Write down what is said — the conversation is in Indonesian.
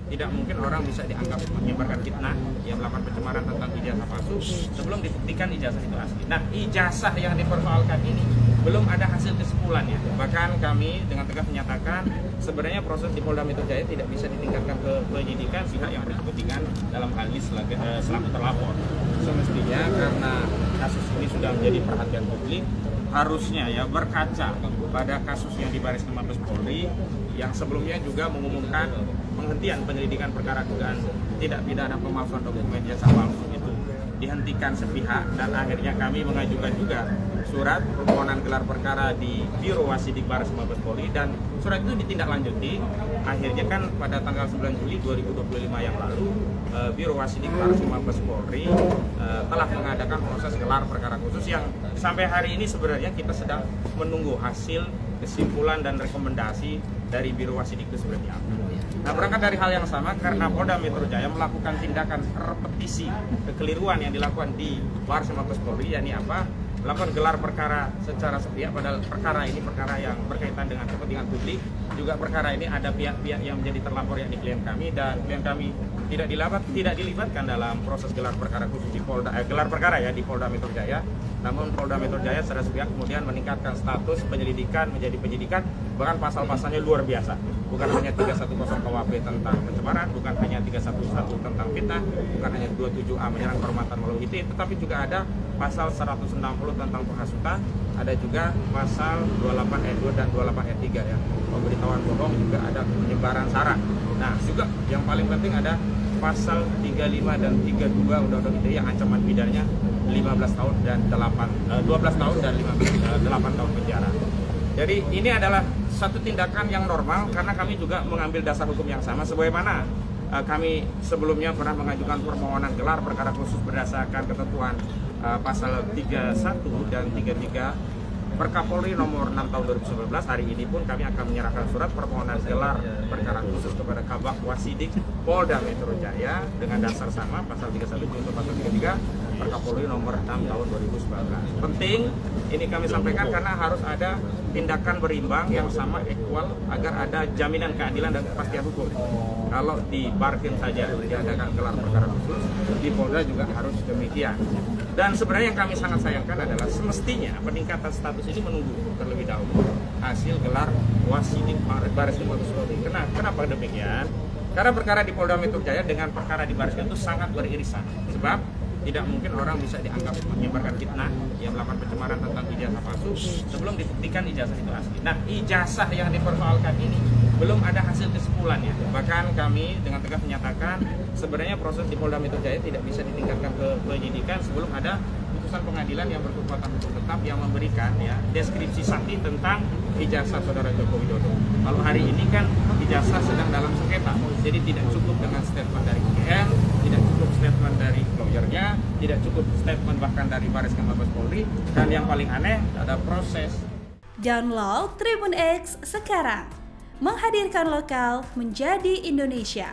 tidak mungkin orang bisa dianggap menyebarkan fitnah, yang melakukan pencemaran tentang ijazah palsu sebelum dibuktikan ijazah itu asli. Nah, ijazah yang dipersoalkan ini belum ada hasil kesimpulannya. Bahkan kami dengan tegas menyatakan sebenarnya proses di Polda Metro Jaya tidak bisa ditingkatkan ke penyidikan pihak yang berkepentingan dalam hal ini selaku terlapor. Semestinya karena kasus ini sudah menjadi perhatian publik, harusnya ya berkaca pada kasus yang di Baris Krim Mabes Polri yang sebelumnya juga mengumumkan penghentian penyelidikan perkara dugaan tidak pidana pemalsuan dokumen ijazah palsu itu dihentikan sepihak, dan akhirnya kami mengajukan juga surat permohonan gelar perkara di Biro Wasidik Baris Krim Mabes Polri, dan surat itu ditindaklanjuti. Akhirnya kan pada tanggal 9 Juli 2025 yang lalu Biro Wasidik Baris Krim Mabes Polri telah mengadakan proses gelar perkara khusus yang sampai hari ini sebenarnya kita sedang menunggu hasil kesimpulan dan rekomendasi dari Biro Wasidik itu seperti apa. Nah, berangkat dari hal yang sama, karena Polda Metro Jaya melakukan tindakan repetisi kekeliruan yang dilakukan di Baris Krim Mabes Polri, yakni apa? Melakukan gelar perkara secara sepihak, padahal perkara ini perkara yang berkaitan dengan kepentingan publik. Juga perkara ini ada pihak-pihak yang menjadi terlapor, yakni klien kami, dan klien kami tidak dilibatkan dalam proses gelar perkara khusus di Polda gelar perkara ya di Polda Metro Jaya. Namun Polda Metro Jaya secara sepihak kemudian meningkatkan status penyelidikan menjadi penyidikan, bahkan pasal-pasalnya luar biasa. Bukan hanya 310 KUHP tentang pencemaran, bukan hanya 311 tentang fitnah, bukan hanya 27A menyerang kehormatan melalui IT, tetapi juga ada pasal 160 tentang penghasutan, ada juga pasal 28 ayat 2 dan 28 ayat 3 ya, pemberitahuan bohong, juga ada penyebaran sara. Nah, juga yang paling penting ada pasal 35 dan 32 Undang-Undang ITE yang ancaman pidananya 15 tahun dan 12 tahun dan 8 tahun penjara. Jadi ini adalah satu tindakan yang normal karena kami juga mengambil dasar hukum yang sama sebagaimana kami sebelumnya pernah mengajukan permohonan gelar perkara khusus berdasarkan ketentuan pasal 31 dan 33 Perkapolri nomor 6 tahun 2019. Hari ini pun kami akan menyerahkan surat permohonan gelar perkara khusus kepada Kabak Wasidik Polda Metro Jaya dengan dasar sama pasal 31 junto pasal 33 Perkapolri nomor 6 tahun 2019. Penting ini kami sampaikan karena harus ada tindakan berimbang yang sama, equal, agar ada jaminan keadilan dan kepastian hukum. Kalau di Barkim saja diadakan gelar perkara khusus, di Polda juga harus demikian. Dan sebenarnya yang kami sangat sayangkan adalah semestinya peningkatan status ini menunggu terlebih dahulu hasil gelar Wasidik Baris Krim Mabes Polri. Kenapa demikian? Karena perkara di Polda Metro Jaya dengan perkara di Baris Krim itu sangat beririsan. Sebab tidak mungkin orang bisa dianggap menyebarkan fitnah, yang melakukan pencemaran tentang ijazah palsu sebelum dibuktikan ijazah itu asli. Nah, ijazah yang dipersoalkan ini belum ada hasil kesimpulannya. Bahkan kami dengan tegas menyatakan sebenarnya proses di Polda Metro Jaya tidak bisa ditingkatkan ke penyidikan sebelum ada putusan pengadilan yang berkekuatan hukum tetap yang memberikan ya deskripsi sakti tentang ijazah saudara Joko Widodo. Kalau hari ini kan ijazah sedang dalam sengketa, jadi tidak cukup dengan statement dari UGM, tidak cukup statement dari lawyernya, tidak cukup statement bahkan dari Baris Krim Mabes Polri, dan yang paling aneh ada proses. Download Tribun X sekarang, menghadirkan lokal menjadi Indonesia.